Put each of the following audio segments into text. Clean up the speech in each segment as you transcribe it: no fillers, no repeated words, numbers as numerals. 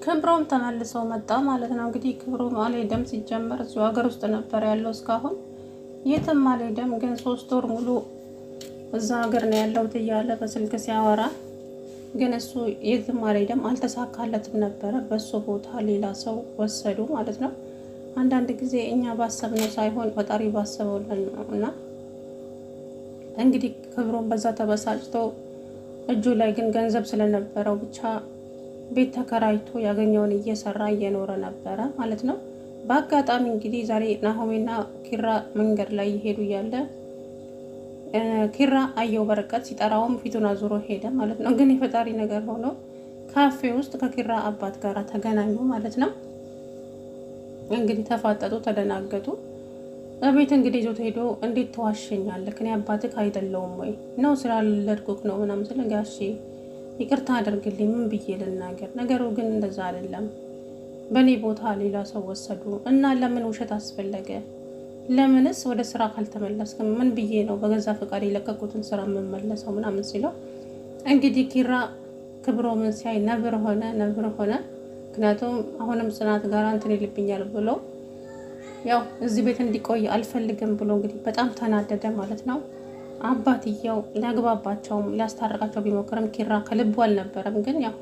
ክብሮም ተመልሶ መጣ ማለት ነው። እንግዲህ ክብሮም አልሄደም። ሲጀመር እዚሁ ሀገር ውስጥ ነበር ያለው እስካሁን የትም አልሄደም። ግን 3 ወር ሙሉ እዛ ሀገር ነው ያለሁት እያለ በስልክ ሲያወራ ግን እሱ የትም አልሄደም፣ አልተሳካለትም ነበረ። በሱ ቦታ ሌላ ሰው ወሰዱ ማለት ነው። አንዳንድ ጊዜ እኛ ባሰብነው ሳይሆን ፈጣሪ ባሰበውልን ነው። እና እንግዲህ ክብሮም በዛ ተበሳጭቶ እጁ ላይ ግን ገንዘብ ስለነበረው ብቻ ቤት ተከራይቶ ያገኘውን እየሰራ እየኖረ ነበረ ማለት ነው። በአጋጣሚ እንግዲህ ዛሬ ናሆሜና ኪራ መንገድ ላይ ይሄዱ እያለ ኪራ አየው በርቀት ሲጠራውም ፊቱን አዙሮ ሄደ ማለት ነው። ግን የፈጣሪ ነገር ሆኖ ካፌ ውስጥ ከኪራ አባት ጋር ተገናኙ ማለት ነው። እንግዲህ ተፋጠጡ፣ ተደናገጡ። በቤት እንግዲህ ይዞት ሄዶ እንዴት ተዋሸኛለህ? እኔ አባትህ አይደለሁም ወይ ነው ስላልወለድኩህ ነው ምናምን ስለ ጋሼ ይቅርታ አድርግልኝ ምን ብዬ ልናገር? ነገሩ ግን እንደዛ አይደለም። በእኔ ቦታ ሌላ ሰው ወሰዱ እና ለምን ውሸት አስፈለገ? ለምንስ ወደ ስራ ካልተመለስክ ምን ብዬ ነው በገዛ ፈቃድ የለቀቁትን ስራ የምመለሰው ምናምን ሲለው እንግዲህ ኪራ ክብሮምን ሲያይ ነብር ሆነ። ምክንያቱም አሁንም ጽናት ጋር እንትን ይልብኛል ብሎ ያው እዚህ ቤት እንዲቆይ አልፈልግም ብሎ እንግዲህ በጣም ተናደደ ማለት ነው። አባትየው ሊያግባባቸውም ሊያስታርቃቸው ቢሞክርም ኪራ ከልቡ አልነበረም። ግን ያው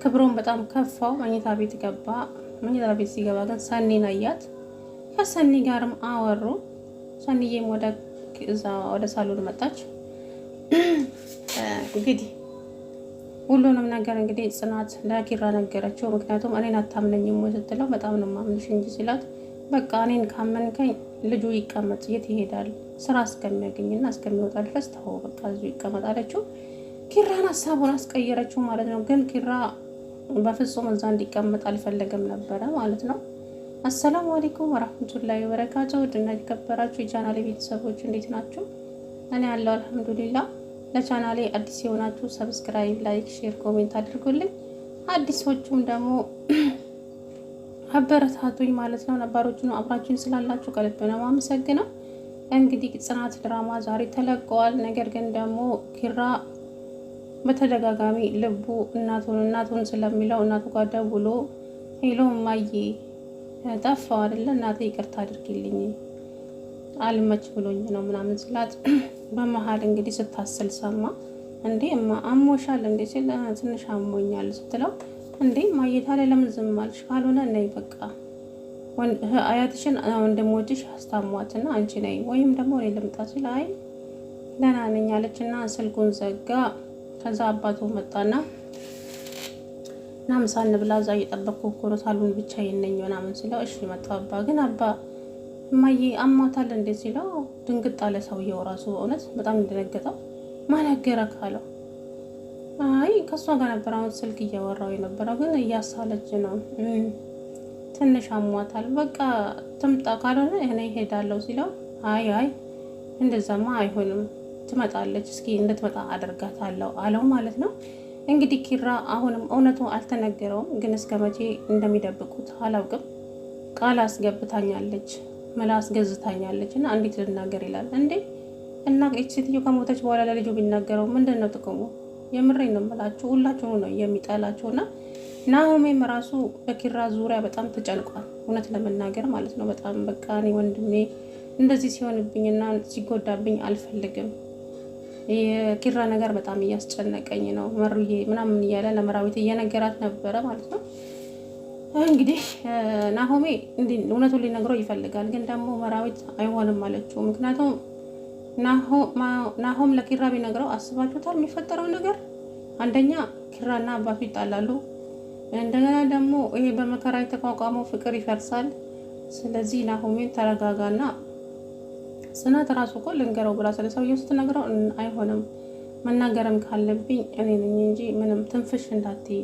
ክብሮም በጣም ከፋው። መኝታ ቤት ገባ። መኝታ ቤት ሲገባ ግን ሰኒን አያት። ከሰኒ ጋርም አወሩ። ሰኒዬም ወደ ሳሎን መጣች። እንግዲህ ሁሉንም ነገር እንግዲህ ጽናት ለኪራ ነገረችው። ምክንያቱም እኔን አታምነኝም ወይ ስትለው በጣም ነው ማምንሽ እንጂ ሲላት በቃ እኔን ካመንከኝ ልጁ ይቀመጥ፣ የት ይሄዳል? ስራ እስከሚያገኝና እስከሚወጣ ድረስ ተው በቃ እዚሁ ይቀመጥ አለችው። ኪራን ሀሳቡን አስቀየረችው ማለት ነው። ግን ኪራ በፍጹም እዛ እንዲቀመጥ አልፈለገም ነበረ ማለት ነው። አሰላሙ አለይኩም ወራህመቱላሂ ወበረካቱሁ። ውድና የተከበራችሁ የቻናሌ ቤተሰቦች እንዴት ናችሁ? እኔ ያለው አልሐምዱሊላህ። ለቻናሌ አዲስ የሆናችሁ ሰብስክራይብ፣ ላይክ፣ ሼር፣ ኮሜንት አድርጉልኝ። አዲሶቹም ደግሞ አበረታቱኝ ማለት ነው። ነባሮቹ ነው አብራችሁን ስላላችሁ ከልብ ነው የማመሰግነው። እንግዲህ ጽናት ድራማ ዛሬ ተለቀዋል። ነገር ግን ደግሞ ኪራ በተደጋጋሚ ልቡ እናቱን ስለሚለው እናቱ ጋር ደውሎ ሄሎ እማዬ ጠፋው አይደለ እናቴ ይቅርታ አድርጊልኝ አልመች ብሎኝ ነው ምናምን ስላት በመሀል እንግዲህ ስታስል ሰማ። እንዴ እማ አሞሻል እንዴ ሲል ትንሽ አሞኛል ስትለው እንዴ እማዬ ታዲያ ለምን ዝም አልሽ? ካልሆነ ነይ በቃ አያትሽን ወንድሞችሽ አስታሟትና አንቺ ነይ ወይም ደግሞ እኔ ልምጣ ሲል አይ ደህና ነኝ አለችና ስልኩን ዘጋ። ከዛ አባቱ መጣና ምሳ እንብላ እዛ እየጠበቅኩ እኮ ነው ሳሎን ብቻዬን ነኝ ምናምን ሲለው እሺ መጣ። አባ ግን አባ እማዬ አሟታል እንዴ ሲለው ድንግጥ አለ ሰውየው ራሱ እውነት በጣም እንደደነገጠው። ማን ያገረክ አለው። አይ ከሷ ጋር ነበር አሁን ስልክ እያወራው የነበረው ግን እያሳለች ነው ትንሽ አሟታል በቃ ትምጣ ካልሆነ እኔ እሄዳለሁ ሲለው አይ እንደዛማ አይሆንም ትመጣለች እስኪ እንድትመጣ አደርጋታለሁ አለው ማለት ነው። እንግዲህ ኪራ አሁንም እውነቱ አልተነገረውም። ግን እስከ መቼ እንደሚደብቁት አላውቅም። ቃል አስገብታኛለች መላ አስገዝታኛለች እና እንዴት ልናገር ይላል። እንዴ እና እቺ ሴትዮ ከሞተች በኋላ ለልጁ ቢናገረው ምንድን ነው ጥቅሙ? የምሬን ነው የምላችሁ ሁላችሁ ነው የሚጠላችሁ። እና ናሆሜም ራሱ በኪራ ዙሪያ በጣም ተጨንቋል እውነት ለመናገር ማለት ነው። በጣም በቃ እኔ ወንድሜ እንደዚህ ሲሆንብኝና ሲጎዳብኝ አልፈልግም። የኪራ ነገር በጣም እያስጨነቀኝ ነው መሩዬ ምናምን እያለ ለመራዊት እየነገራት ነበረ ማለት ነው። እንግዲህ ናሆሜ እውነቱን ሊነግረው ይፈልጋል። ግን ደግሞ መራዊት አይሆንም አለችው። ምክንያቱም ናሆም ለኪራ ቢነግረው አስባችሁታል የሚፈጠረው ነገር? አንደኛ ኪራና አባቱ ይጣላሉ። እንደገና ደግሞ ይሄ በመከራ የተቋቋመው ፍቅር ይፈርሳል። ስለዚህ ናሆሜ ተረጋጋና ጽናት ራሱ እኮ ልንገረው ብላ ስለ ሰውየው ስትነግረው አይሆንም መናገርም ካለብኝ እኔ ነኝ እንጂ ምንም ትንፍሽ እንዳትይ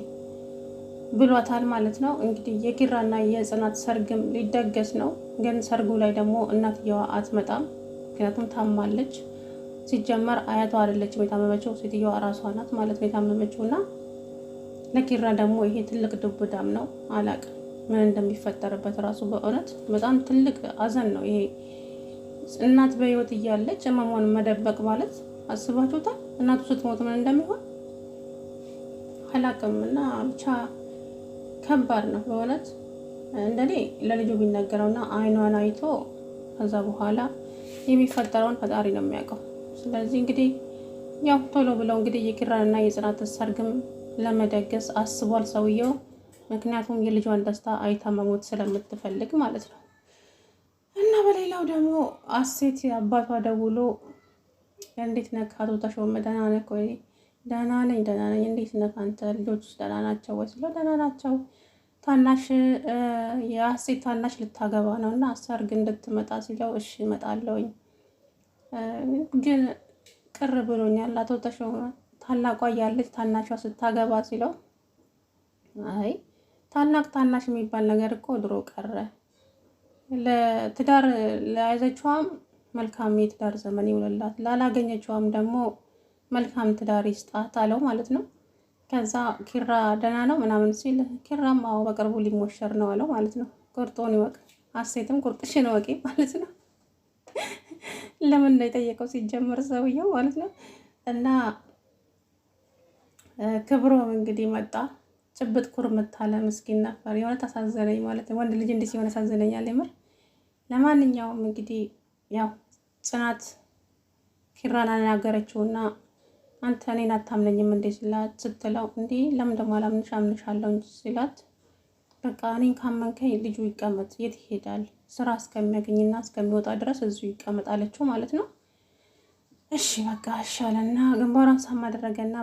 ብሏታል ማለት ነው። እንግዲህ የኪራና የጽናት ሰርግም ሊደገስ ነው። ግን ሰርጉ ላይ ደግሞ እናትየዋ አትመጣም፣ ምክንያቱም ታማለች። ሲጀመር አያቷ አይደለችም የታመመችው ሴትዮዋ ራሷ ናት ማለት ነው የታመመችው። እና ለኪራ ደግሞ ይሄ ትልቅ ዱብዳም ነው። አላቅም ምን እንደሚፈጠርበት ራሱ በእውነት በጣም ትልቅ አዘን ነው ይሄ። እናት በህይወት እያለች እመሟን መደበቅ ማለት አስባችሁታል? እናቱ ስትሞት ምን እንደሚሆን አላቅም እና ብቻ ከባድ ነው በእውነት። እንደኔ ለልጁ ቢነገረውና አይኗን አይቶ ከዛ በኋላ የሚፈጠረውን ፈጣሪ ነው የሚያውቀው። ስለዚህ እንግዲህ ያው ቶሎ ብለው እንግዲህ የኪራንና የጽናትን ሰርግም ለመደገስ አስቧል ሰውየው። ምክንያቱም የልጇን ደስታ አይታ መሞት ስለምትፈልግ ማለት ነው። እና በሌላው ደግሞ አሴት አባቷ ደውሎ እንዴት ነህ አቶ ተሾመ ደህና ነህ ወይ? ደህና ነኝ እንዴት ነህ አንተ? ልጆች ደህና ናቸው ወይ? ስለው ደህና ናቸው። ታናሽ የአሴት ታናሽ ልታገባ ነው እና ሰርግ እንድትመጣ ሲለው እሺ እመጣለሁኝ፣ ግን ቅር ብሎኛል አቶ ተሾመ ታላቋ ያለች ታናሿ ስታገባ ሲለው አይ ታናሽ የሚባል ነገር እኮ ድሮ ቀረ። ለትዳር ለያዘችዋም መልካም የትዳር ዘመን ይውልላት፣ ላላገኘችዋም ደግሞ መልካም ትዳር ይስጣት አለው ማለት ነው። ከዛ ኪራ ደህና ነው ምናምን ሲል ኪራም አዎ በቅርቡ ሊሞሸር ነው አለው ማለት ነው። ቁርጡን ይወቅ፣ አሴትም ቁርጥሽን ወቂ ማለት ነው። ለምን ነው የጠየቀው ሲጀመር ሰውየው ማለት ነው። እና ክብሮም እንግዲህ መጣ። ጭብጥ ኩርምት አለ። ምስኪን ነበር የሆነ ታሳዘነኝ ማለት ነው። ወንድ ልጅ እንዲህ ሲሆን ያሳዝነኛል የምር። ለማንኛውም እንግዲህ ያው ጽናት ኪራን አናገረችውና አንተ እኔን አታምነኝም እንዴ ሲላት ስትለው እንዴ ለምን ደሞ አላምንሽ አምንሻለሁ እንጂ ሲላት በቃ እኔን ካመንከኝ ልጁ ይቀመጥ፣ የት ይሄዳል? ስራ እስከሚያገኝና እስከሚወጣ ድረስ እዚሁ ይቀመጥ አለችው ማለት ነው። እሺ በቃ አሻለና ግንባሯን ሳም አደረገና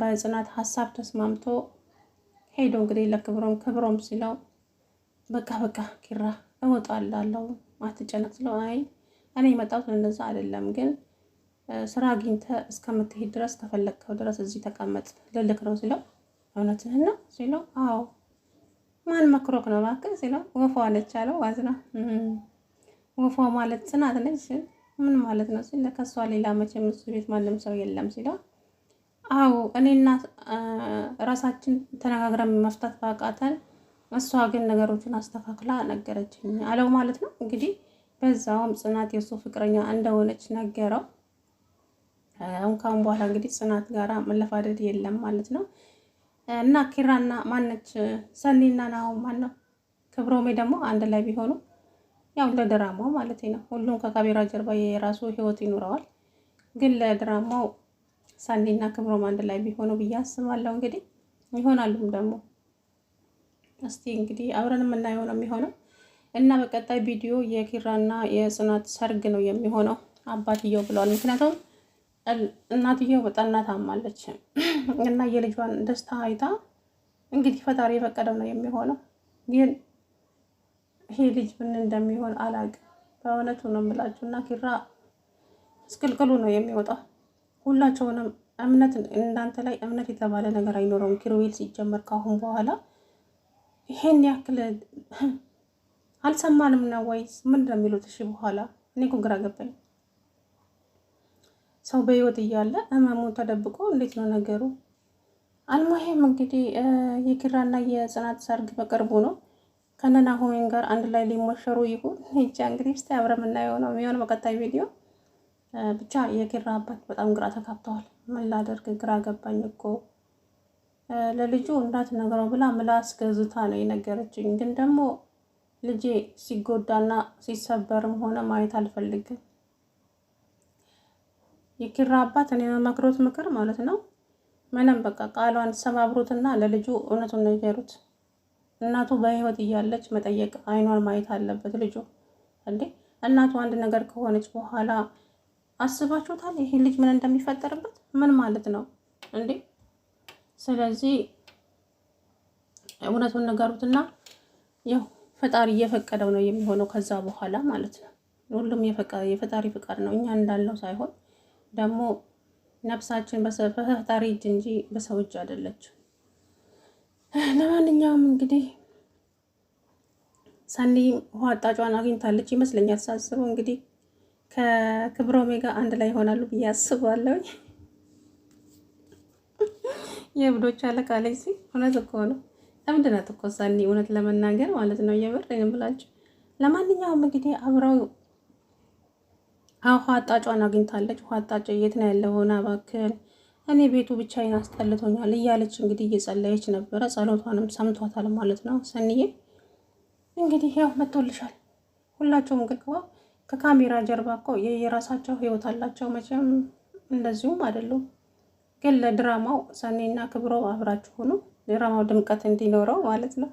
በጽናት ሀሳብ ተስማምቶ ሄዶ እንግዲህ ክብሮም ሲለው በቃ ኪራ እወጣላለሁ አትጨነቅ ስለው አይ እኔ የመጣሁት ለእነዛ አይደለም፣ ግን ስራ አግኝተህ እስከምትሄድ ድረስ ከፈለግከው ድረስ እዚህ ተቀመጥ ልልክ ነው ሲለው እውነትህን ነው ሲለው አዎ ማን መክሮክ ነው እባክህ ሲለው ወፏ ነች አለው ማለት ነው። ወፏ ማለት ጽናት ነች ምን ማለት ነው ሲል ከሷ ሌላ መቼም እሱ ቤት ማንም ሰው የለም ሲለው አዎ እኔና ራሳችን ተነጋግረን መፍታት ባቃተን እሷ ግን ነገሮችን አስተካክላ ነገረችኝ አለው ማለት ነው። እንግዲህ በዛውም ጽናት የሱ ፍቅረኛ እንደሆነች ነገረው። አሁን ካሁን በኋላ እንግዲህ ጽናት ጋራ መለፋደድ የለም ማለት ነው። እና ኪራና ማነች ሰኒና ናሆም ማነው ክብሮሜ ደግሞ አንድ ላይ ቢሆኑ ያው ለድራማው ማለት ነው። ሁሉም ከካሜራ ጀርባ የራሱ ህይወት ይኖረዋል፣ ግን ለድራማው ሰኒና ክብሮም አንድ ላይ ቢሆኑ ብዬ አስባለሁ። እንግዲህ ይሆናሉም ደግሞ እስቲ እንግዲህ አብረን የምናየው ነው የሚሆነው። እና በቀጣይ ቪዲዮ የኪራና የጽናት ሰርግ ነው የሚሆነው አባትየው ብለዋል። ምክንያቱም እናትየው በጣም ታማለች እና የልጇን ደስታ አይታ እንግዲህ ፈጣሪ የፈቀደው ነው የሚሆነው። ግን ይሄ ልጅ ምን እንደሚሆን አላውቅም በእውነቱ ነው የምላችሁ። እና ኪራ እስቅልቅሉ ነው የሚወጣው። ሁላቸውንም እምነት እንዳንተ ላይ እምነት የተባለ ነገር አይኖረውም ኪሩቤል ሲጀመር ካሁን በኋላ ይሄን ያክል አልሰማንም ነው ወይስ ምንድን ነው የሚሉት? እሺ በኋላ እኔ እኮ ግራ ገባኝ። ሰው በህይወት እያለ ህመሙ ተደብቆ እንዴት ነው ነገሩ? አልሙሂም እንግዲህ የኪራና የጽናት ሰርግ በቅርቡ ነው። ከነናሆሜን ጋር አንድ ላይ ሊሞሸሩ ይሁን እንጃ። እንግዲህ እስቲ አብረን የምናየው ነው የሚሆነው በቀጣይ ቪዲዮ። ብቻ የኪራ አባት በጣም ግራ ተጋብተዋል። ምን ላደርግ ግራ ገባኝ እኮ ለልጁ እንዳትነግረው ብላ ምላስ ገዝታ ነው የነገረችኝ። ግን ደግሞ ልጄ ሲጎዳና ሲሰበርም ሆነ ማየት አልፈልግም። የኪራ አባት እኔ መክሮት ምክር ማለት ነው ምንም በቃ ቃሏን ሰባብሩትና ለልጁ እውነቱን ነገሩት። እናቱ በህይወት እያለች መጠየቅ አይኗን ማየት አለበት ልጁ። እንዴ እናቱ አንድ ነገር ከሆነች በኋላ አስባችሁታል? ይሄ ልጅ ምን እንደሚፈጠርበት ምን ማለት ነው እንዴ? ስለዚህ እውነቱን ነገሩትና ያው ፈጣሪ እየፈቀደው ነው የሚሆነው ከዛ በኋላ ማለት ነው። ሁሉም የፈጣሪ ፍቃድ ነው፣ እኛ እንዳልነው ሳይሆን ደግሞ ነፍሳችን በፈጣሪ እጅ እንጂ በሰው እጅ አይደለችም። ለማንኛውም እንግዲህ ሰኒ ውሃ አጣጯን አግኝታለች ይመስለኛል ሳስበው። እንግዲህ ከክብሮሜ ጋር አንድ ላይ ይሆናሉ ብዬ አስባለሁ። የእብዶች አለቃ ላይ ሲ እውነት እኮ ነው። ለምንድን ነው እኮ ሰኒ እውነት ለመናገር ማለት ነው የምር ብላችሁ። ለማንኛውም እንግዲህ አብረው ውሃ አጣጯን አግኝታለች። ውሃ አጣጭ የት ነው ያለው? ሆና እባክህን እኔ ቤቱ ብቻዬን አስጠልቶኛል እያለች እንግዲህ እየጸለየች ነበረ። ጸሎቷንም ሰምቷታል ማለት ነው። ሰኒዬ እንግዲህ ያው መጥቶልሻል። ሁላቸውም ግልግባ ከካሜራ ጀርባ እኮ የራሳቸው ህይወት አላቸው። መቼም እንደዚሁም አይደሉም። ግን ለድራማው ሰኔና ክብሮ አብራችሁ ሆኑ። ድራማው ድምቀት እንዲኖረው ማለት ነው።